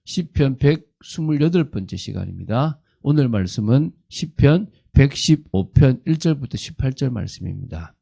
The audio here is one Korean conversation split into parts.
시편 128번째 시간입니다. 오늘 말씀은 시편 115편 1절부터 18절 말씀입니다.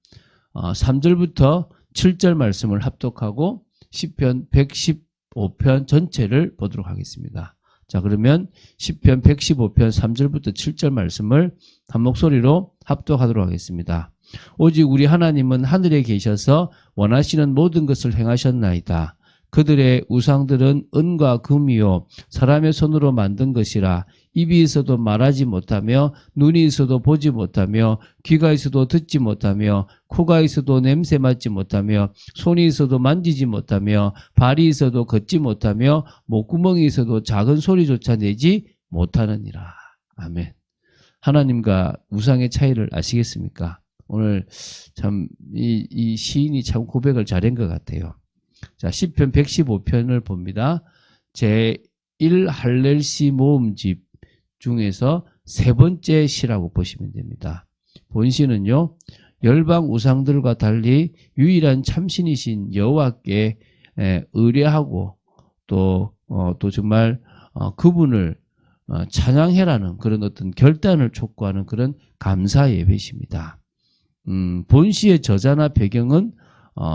3절부터 7절 말씀을 합독하고 시편 115편 전체를 보도록 하겠습니다. 자, 그러면 시편 115편 3절부터 7절 말씀을 한 목소리로 합독하도록 하겠습니다. 오직 우리 하나님은 하늘에 계셔서 원하시는 모든 것을 행하셨나이다. 그들의 우상들은 은과 금이요 사람의 손으로 만든 것이라. 입이 있어도 말하지 못하며 눈이 있어도 보지 못하며 귀가 있어도 듣지 못하며 코가 있어도 냄새 맡지 못하며 손이 있어도 만지지 못하며 발이 있어도 걷지 못하며 목구멍이 있어도 작은 소리조차 내지 못하느니라. 아멘. 하나님과 우상의 차이를 아시겠습니까? 오늘 참 이 시인이 참 고백을 잘한 것 같아요. 자, 시편 115편을 봅니다. 제1 할렐시 모음집 중에서 세 번째 시라고 보시면 됩니다. 본시는요, 열방 우상들과 달리 유일한 참신이신 여호와께 의뢰하고 또 정말 그분을 찬양해라는 그런 어떤 결단을 촉구하는 그런 감사 예배십니다. 본시의 저자나 배경은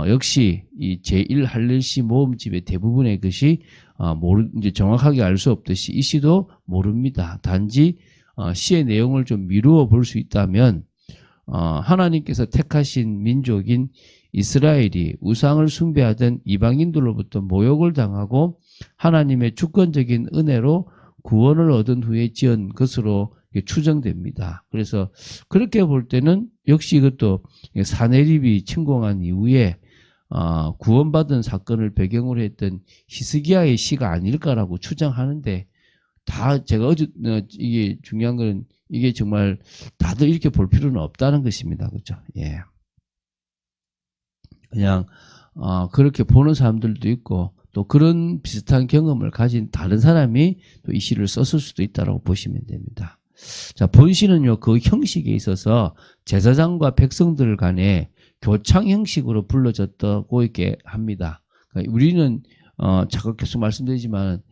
역시 이 제1 할렐시 모음집의 대부분의 것이 이제 정확하게 알 수 없듯이 이 시도 모릅니다. 단지 시의 내용을 좀 미루어 볼 수 있다면 하나님께서 택하신 민족인 이스라엘이 우상을 숭배하던 이방인들로부터 모욕을 당하고 하나님의 주권적인 은혜로 구원을 얻은 후에 지은 것으로 추정됩니다. 그래서 그렇게 볼 때는 역시 이것도 사내립이 침공한 이후에 구원받은 사건을 배경으로 했던 히스기야의 시가 아닐까라고 추정하는데, 다 제가 이게 중요한 건 이게 정말 다들 이렇게 볼 필요는 없다는 것입니다. 그렇죠? 예. 그냥 그렇게 보는 사람들도 있고 또 그런 비슷한 경험을 가진 다른 사람이 또 이 시를 썼을 수도 있다라고 보시면 됩니다. 자, 본시는요, 그 형식에 있어서 제사장과 백성들 간에 교창 형식으로 불러졌다고 이렇게 합니다. 그러니까 우리는 자꾸 계속 말씀드리지만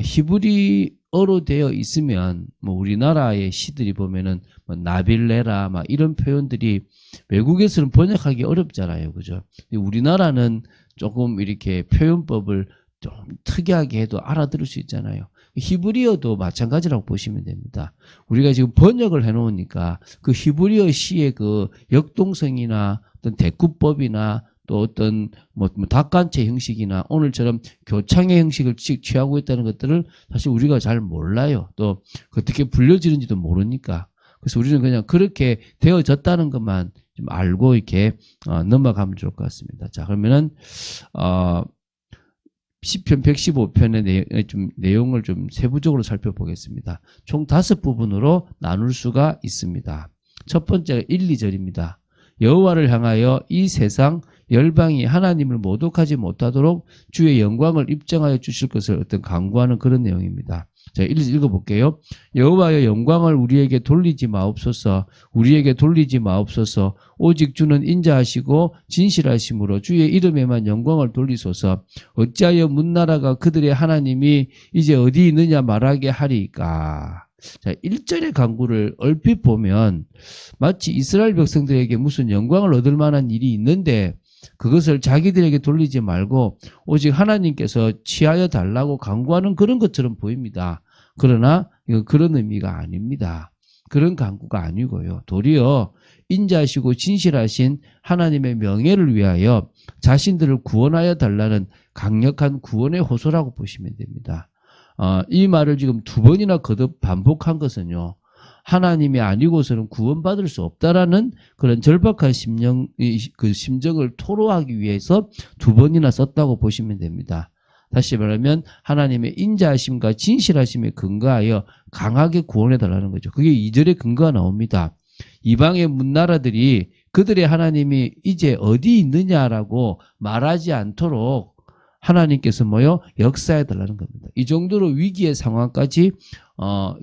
히브리어로 되어 있으면 뭐 우리나라의 시들이 보면은 뭐 나빌레라 막 이런 표현들이 외국에서는 번역하기 어렵잖아요, 그죠? 우리나라는 조금 이렇게 표현법을 좀 특이하게 해도 알아들을 수 있잖아요. 히브리어도 마찬가지라고 보시면 됩니다. 우리가 지금 번역을 해놓으니까 그 히브리어 시의 그 역동성이나 어떤 대꾸법이나 또 어떤 뭐 닭간체 형식이나 오늘처럼 교창의 형식을 취하고 있다는 것들을 사실 우리가 잘 몰라요. 또 어떻게 불려지는지도 모르니까. 그래서 우리는 그냥 그렇게 되어졌다는 것만 좀 알고 이렇게 넘어가면 좋을 것 같습니다. 자, 그러면은 시편 115편의 내용을 좀 세부적으로 살펴보겠습니다. 총 5부분으로 나눌 수가 있습니다. 첫 번째가 1, 2절입니다. 여호와를 향하여 이 세상 열방이 하나님을 모독하지 못하도록 주의 영광을 입증하여 주실 것을 어떤 강구하는 그런 내용입니다. 자, 읽어볼게요. 여호와여, 영광을 우리에게 돌리지 마옵소서. 우리에게 돌리지 마옵소서. 오직 주는 인자하시고 진실하심으로 주의 이름에만 영광을 돌리소서. 어찌하여 문나라가 그들의 하나님이 이제 어디 있느냐 말하게 하리까. 자, 1절의 강구를 얼핏 보면 마치 이스라엘 백성들에게 무슨 영광을 얻을 만한 일이 있는데 그것을 자기들에게 돌리지 말고 오직 하나님께서 취하여 달라고 강구하는 그런 것처럼 보입니다. 그러나 이건 그런 의미가 아닙니다. 그런 강구가 아니고요. 도리어 인자하시고 진실하신 하나님의 명예를 위하여 자신들을 구원하여 달라는 강력한 구원의 호소라고 보시면 됩니다. 이 말을 지금 2번이나 거듭 반복한 것은요, 하나님이 아니고서는 구원받을 수 없다라는 그런 절박한 심정을 토로하기 위해서 2번이나 썼다고 보시면 됩니다. 다시 말하면 하나님의 인자하심과 진실하심에 근거하여 강하게 구원해달라는 거죠. 그게 2절에 근거가 나옵니다. 이방의 문나라들이 그들의 하나님이 이제 어디 있느냐라고 말하지 않도록 하나님께서 역사해달라는 겁니다. 이 정도로 위기의 상황까지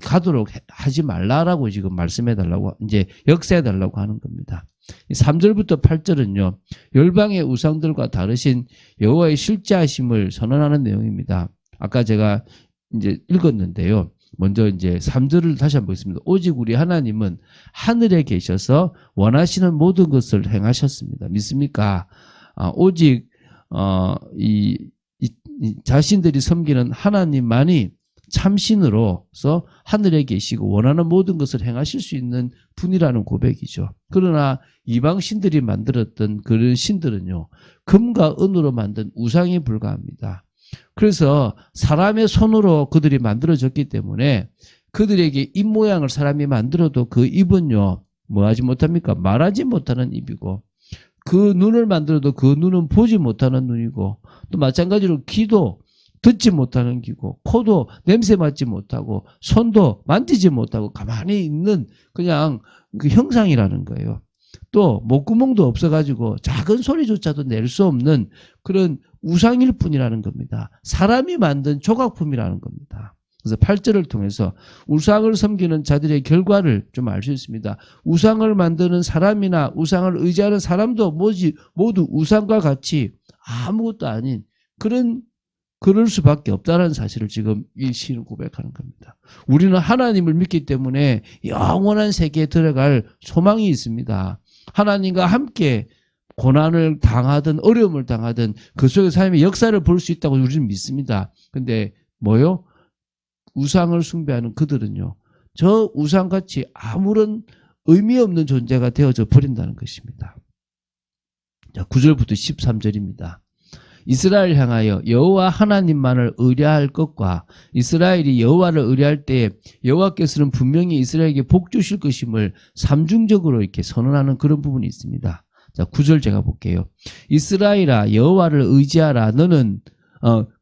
가도록 하지 말라라고 지금 말씀해달라고, 이제 역사해달라고 하는 겁니다. 3절부터 8절은요, 열방의 우상들과 다르신 여호와의 실제하심을 선언하는 내용입니다. 아까 제가 이제 읽었는데요. 먼저 이제 3절을 다시 한번 보겠습니다. 오직 우리 하나님은 하늘에 계셔서 원하시는 모든 것을 행하셨습니다. 믿습니까? 오직 자신들이 섬기는 하나님만이 참신으로서 하늘에 계시고 원하는 모든 것을 행하실 수 있는 분이라는 고백이죠. 그러나 이방 신들이 만들었던 그런 신들은요, 금과 은으로 만든 우상에 불과합니다. 그래서 사람의 손으로 그들이 만들어졌기 때문에 그들에게 입 모양을 사람이 만들어도 그 입은요, 뭐 하지 못합니까? 말하지 못하는 입이고, 그 눈을 만들어도 그 눈은 보지 못하는 눈이고, 또 마찬가지로 귀도 듣지 못하는 귀고, 코도 냄새 맡지 못하고, 손도 만지지 못하고 가만히 있는 그냥 그 형상이라는 거예요. 또 목구멍도 없어가지고 작은 소리조차도 낼 수 없는 그런 우상일 뿐이라는 겁니다. 사람이 만든 조각품이라는 겁니다. 그래서 8절을 통해서 우상을 섬기는 자들의 결과를 좀 알 수 있습니다. 우상을 만드는 사람이나 우상을 의지하는 사람도 모두 우상과 같이 아무것도 아닌 그럴 수밖에 없다는 사실을 지금 이 시는 고백하는 겁니다. 우리는 하나님을 믿기 때문에 영원한 세계에 들어갈 소망이 있습니다. 하나님과 함께 고난을 당하든 어려움을 당하든 그 속에서 하나님의 역사를 볼 수 있다고 우리는 믿습니다. 근데 뭐요? 우상을 숭배하는 그들은요, 저 우상같이 아무런 의미 없는 존재가 되어져 버린다는 것입니다. 자, 9절부터 13절입니다. 이스라엘 향하여 여호와 하나님만을 의뢰할 것과 이스라엘이 여호와를 의뢰할 때에 여호와께서는 분명히 이스라엘에게 복 주실 것임을 삼중적으로 이렇게 선언하는 그런 부분이 있습니다. 자, 9절 제가 볼게요. 이스라엘아 여호와를 의지하라.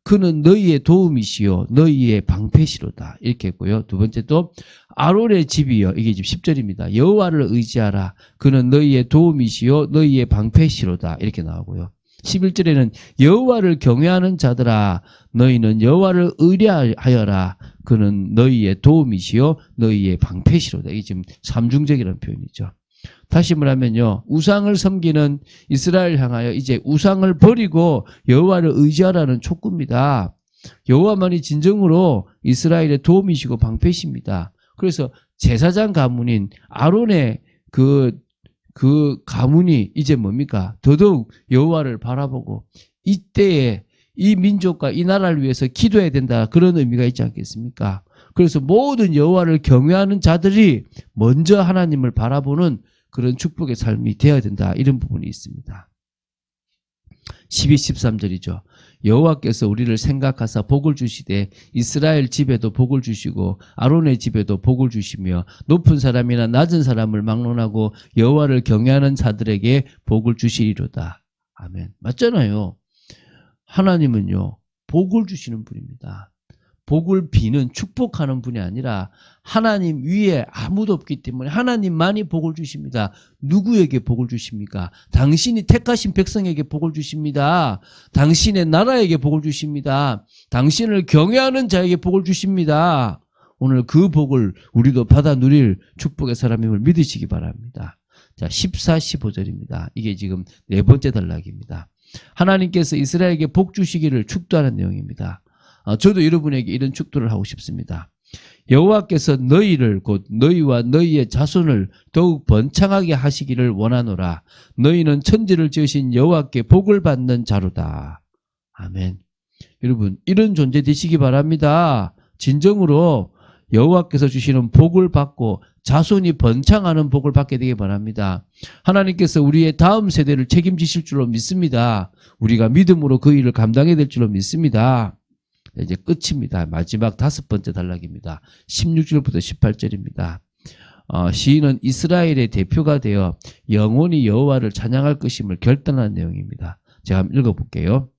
그는 너희의 도움이시요 너희의 방패시로다. 이렇게 했고요. 두 번째 또 아론의 집이요. 이게 지금 10절입니다. 여호와를 의지하라. 그는 너희의 도움이시요 너희의 방패시로다. 이렇게 나오고요. 11절에는 여호와를 경외하는 자들아 너희는 여호와를 의뢰하여라. 그는 너희의 도움이시요 너희의 방패시로다. 이게 지금 삼중적이라는 표현이죠. 다시 말하면요, 우상을 섬기는 이스라엘 향하여 이제 우상을 버리고 여호와를 의지하라는 촉구입니다. 여호와만이 진정으로 이스라엘의 도움이시고 방패십니다. 그래서 제사장 가문인 아론의 그 가문이 이제 뭡니까? 더더욱 여호와를 바라보고 이때에 이 민족과 이 나라를 위해서 기도해야 된다, 그런 의미가 있지 않겠습니까? 그래서 모든 여호와를 경외하는 자들이 먼저 하나님을 바라보는 그런 축복의 삶이 되어야 된다, 이런 부분이 있습니다. 12, 13절이죠. 여호와께서 우리를 생각하사 복을 주시되 이스라엘 집에도 복을 주시고 아론의 집에도 복을 주시며 높은 사람이나 낮은 사람을 막론하고 여호와를 경외하는 자들에게 복을 주시리로다. 아멘. 맞잖아요. 하나님은요, 복을 주시는 분입니다. 복을 비는, 축복하는 분이 아니라 하나님 위에 아무도 없기 때문에 하나님만이 복을 주십니다. 누구에게 복을 주십니까? 당신이 택하신 백성에게 복을 주십니다. 당신의 나라에게 복을 주십니다. 당신을 경외하는 자에게 복을 주십니다. 오늘 그 복을 우리도 받아 누릴 축복의 사람임을 믿으시기 바랍니다. 자, 14, 15절입니다. 이게 지금 네 번째 단락입니다. 하나님께서 이스라엘에게 복 주시기를 축도하는 내용입니다. 저도 여러분에게 이런 축도를 하고 싶습니다. 여호와께서 너희를 곧 너희와 너희의 자손을 더욱 번창하게 하시기를 원하노라. 너희는 천지를 지으신 여호와께 복을 받는 자로다. 아멘. 여러분, 이런 존재 되시기 바랍니다. 진정으로 여호와께서 주시는 복을 받고 자손이 번창하는 복을 받게 되기 바랍니다. 하나님께서 우리의 다음 세대를 책임지실 줄로 믿습니다. 우리가 믿음으로 그 일을 감당해야 될 줄로 믿습니다. 이제 끝입니다. 마지막 다섯 번째 단락입니다. 16절부터 18절입니다. 시인은 이스라엘의 대표가 되어 영원히 여호와를 찬양할 것임을 결단한 내용입니다. 제가 한번 읽어볼게요.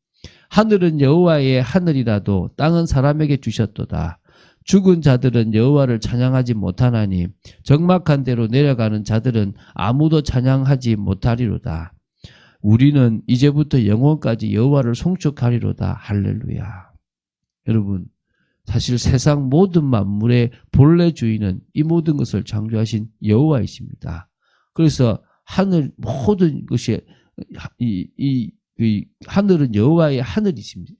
하늘은 여호와의 하늘이라도 땅은 사람에게 주셨도다. 죽은 자들은 여호와를 찬양하지 못하나니 적막한 데로 내려가는 자들은 아무도 찬양하지 못하리로다. 우리는 이제부터 영원까지 여호와를 송축하리로다. 할렐루야. 여러분, 사실 세상 모든 만물의 본래 주인은 이 모든 것을 창조하신 여호와이십니다. 그래서 하늘 모든 것이 이 하늘은 여호와의 하늘이십니다.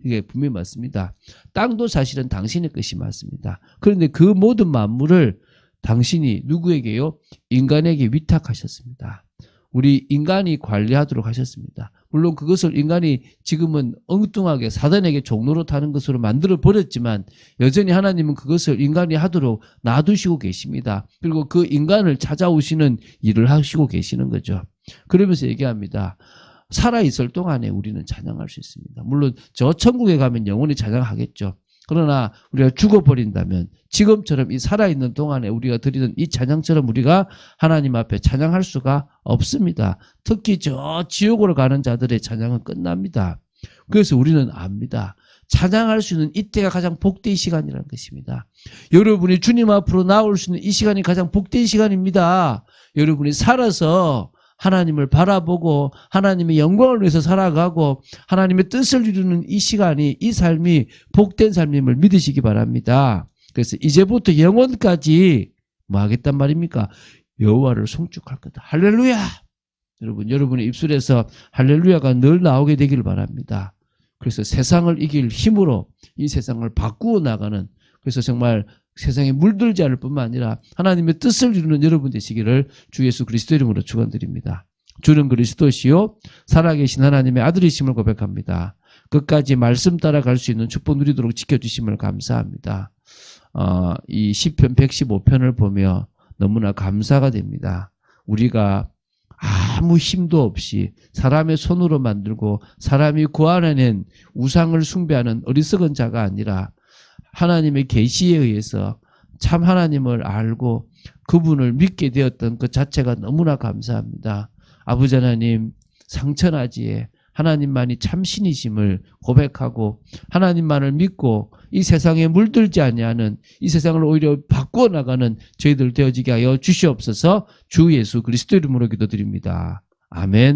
이게 분명히 맞습니다. 땅도 사실은 당신의 것이 맞습니다. 그런데 그 모든 만물을 당신이 누구에게요? 인간에게 위탁하셨습니다. 우리 인간이 관리하도록 하셨습니다. 물론 그것을 인간이 지금은 엉뚱하게 사단에게 종로로 타는 것으로 만들어 버렸지만 여전히 하나님은 그것을 인간이 하도록 놔두시고 계십니다. 그리고 그 인간을 찾아오시는 일을 하시고 계시는 거죠. 그러면서 얘기합니다. 살아있을 동안에 우리는 찬양할 수 있습니다. 물론 저 천국에 가면 영원히 찬양하겠죠. 그러나 우리가 죽어버린다면 지금처럼 이 살아있는 동안에 우리가 드리는 이 찬양처럼 우리가 하나님 앞에 찬양할 수가 없습니다. 특히 저 지옥으로 가는 자들의 찬양은 끝납니다. 그래서 우리는 압니다. 찬양할 수 있는 이때가 가장 복된 시간이라는 것입니다. 여러분이 주님 앞으로 나올 수 있는 이 시간이 가장 복된 시간입니다. 여러분이 살아서 하나님을 바라보고 하나님의 영광을 위해서 살아가고 하나님의 뜻을 이루는 이 시간이, 이 삶이 복된 삶임을 믿으시기 바랍니다. 그래서 이제부터 영원까지 뭐 하겠단 말입니까? 여호와를 송축할 거다. 할렐루야! 여러분의 입술에서 할렐루야가 늘 나오게 되기를 바랍니다. 그래서 세상을 이길 힘으로 이 세상을 바꾸어 나가는, 그래서 정말 세상에 물들지 않을 뿐만 아니라 하나님의 뜻을 이루는 여러분 되시기를 주 예수 그리스도 이름으로 축원드립니다. 주는 그리스도시요 살아계신 하나님의 아들이심을 고백합니다. 끝까지 말씀 따라갈 수 있는 축복 누리도록 지켜주심을 감사합니다. 이 시편 115편을 보며 너무나 감사가 됩니다. 우리가 아무 힘도 없이 사람의 손으로 만들고 사람이 구하는 우상을 숭배하는 어리석은 자가 아니라 하나님의 계시에 의해서 참 하나님을 알고 그분을 믿게 되었던 그 자체가 너무나 감사합니다. 아버지 하나님, 상천하지에 하나님만이 참 신이심을 고백하고 하나님만을 믿고 이 세상에 물들지 아니하는, 이 세상을 오히려 바꾸어 나가는 저희들 되어지게 하여 주시옵소서. 주 예수 그리스도 이름으로 기도드립니다. 아멘.